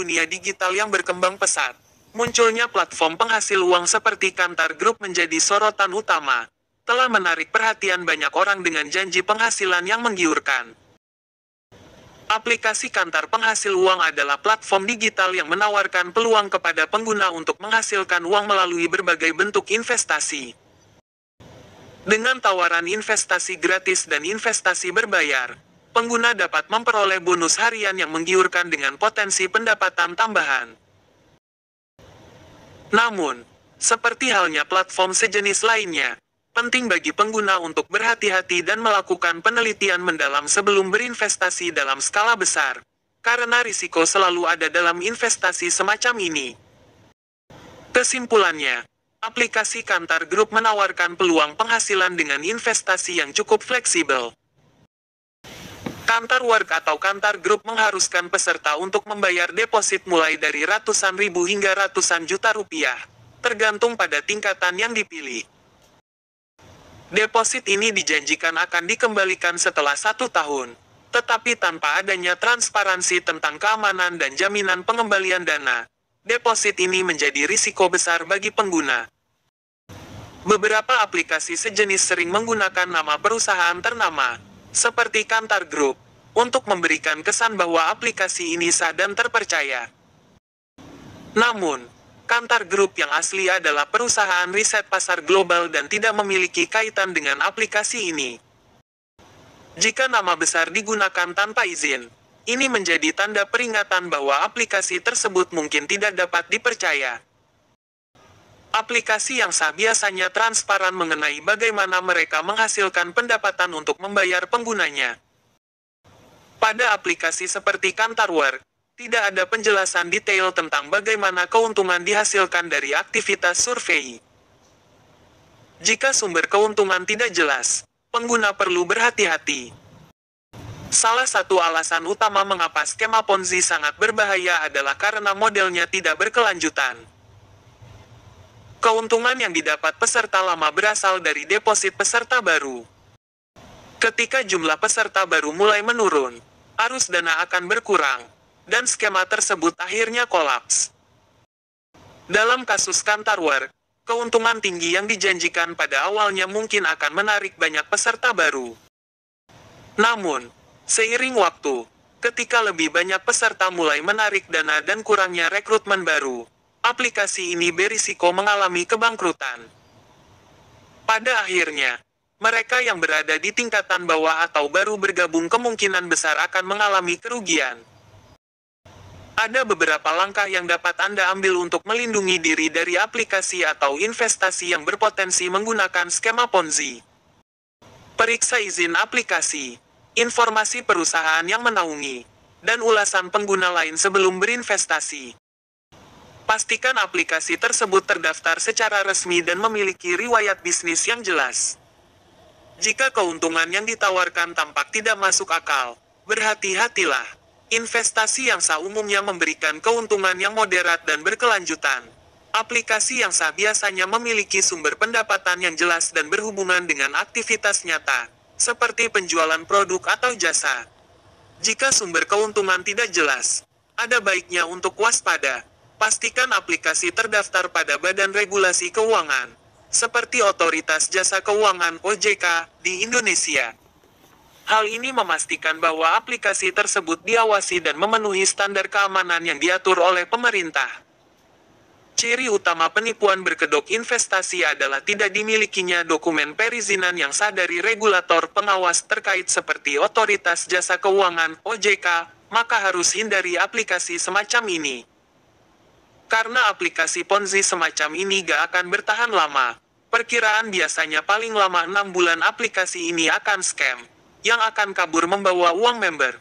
dunia digital yang berkembang pesat, munculnya platform penghasil uang seperti Kantar Group menjadi sorotan utama. Telah menarik perhatian banyak orang dengan janji penghasilan yang menggiurkan. Aplikasi Kantar Penghasil Uang adalah platform digital yang menawarkan peluang kepada pengguna untuk menghasilkan uang melalui berbagai bentuk investasi. Dengan tawaran investasi gratis dan investasi berbayar, pengguna dapat memperoleh bonus harian yang menggiurkan dengan potensi pendapatan tambahan. Namun, seperti halnya platform sejenis lainnya, penting bagi pengguna untuk berhati-hati dan melakukan penelitian mendalam sebelum berinvestasi dalam skala besar, karena risiko selalu ada dalam investasi semacam ini. Kesimpulannya, aplikasi Kantar Group menawarkan peluang penghasilan dengan investasi yang cukup fleksibel. Kantar Work atau Kantar Group mengharuskan peserta untuk membayar deposit mulai dari ratusan ribu hingga ratusan juta rupiah, tergantung pada tingkatan yang dipilih. Deposit ini dijanjikan akan dikembalikan setelah 1 tahun, tetapi tanpa adanya transparansi tentang keamanan dan jaminan pengembalian dana. Deposit ini menjadi risiko besar bagi pengguna. Beberapa aplikasi sejenis sering menggunakan nama perusahaan ternama, seperti Kantar Group, untuk memberikan kesan bahwa aplikasi ini sah dan terpercaya. Namun, Kantar Group yang asli adalah perusahaan riset pasar global dan tidak memiliki kaitan dengan aplikasi ini. Jika nama besar digunakan tanpa izin, ini menjadi tanda peringatan bahwa aplikasi tersebut mungkin tidak dapat dipercaya. Aplikasi yang sah biasanya transparan mengenai bagaimana mereka menghasilkan pendapatan untuk membayar penggunanya. Pada aplikasi seperti Kantar Work, tidak ada penjelasan detail tentang bagaimana keuntungan dihasilkan dari aktivitas survei. Jika sumber keuntungan tidak jelas, pengguna perlu berhati-hati. Salah satu alasan utama mengapa skema Ponzi sangat berbahaya adalah karena modelnya tidak berkelanjutan. Keuntungan yang didapat peserta lama berasal dari deposit peserta baru. Ketika jumlah peserta baru mulai menurun, arus dana akan berkurang, dan skema tersebut akhirnya kolaps. Dalam kasus Kantar Work, keuntungan tinggi yang dijanjikan pada awalnya mungkin akan menarik banyak peserta baru. Namun, seiring waktu, ketika lebih banyak peserta mulai menarik dana dan kurangnya rekrutmen baru, aplikasi ini berisiko mengalami kebangkrutan. Pada akhirnya, mereka yang berada di tingkatan bawah atau baru bergabung kemungkinan besar akan mengalami kerugian. Ada beberapa langkah yang dapat Anda ambil untuk melindungi diri dari aplikasi atau investasi yang berpotensi menggunakan skema Ponzi. Periksa izin aplikasi, informasi perusahaan yang menaungi, dan ulasan pengguna lain sebelum berinvestasi. Pastikan aplikasi tersebut terdaftar secara resmi dan memiliki riwayat bisnis yang jelas. Jika keuntungan yang ditawarkan tampak tidak masuk akal, berhati-hatilah. Investasi yang sah umumnya memberikan keuntungan yang moderat dan berkelanjutan. Aplikasi yang sah biasanya memiliki sumber pendapatan yang jelas dan berhubungan dengan aktivitas nyata, seperti penjualan produk atau jasa. Jika sumber keuntungan tidak jelas, ada baiknya untuk waspada. Pastikan aplikasi terdaftar pada Badan Regulasi Keuangan, seperti Otoritas Jasa Keuangan (OJK) di Indonesia. Hal ini memastikan bahwa aplikasi tersebut diawasi dan memenuhi standar keamanan yang diatur oleh pemerintah. Ciri utama penipuan berkedok investasi adalah tidak dimilikinya dokumen perizinan yang sah dari regulator pengawas terkait seperti Otoritas Jasa Keuangan (OJK), maka harus hindari aplikasi semacam ini. Karena aplikasi Ponzi semacam ini gak akan bertahan lama, perkiraan biasanya paling lama 6 bulan aplikasi ini akan scam, yang akan kabur membawa uang member.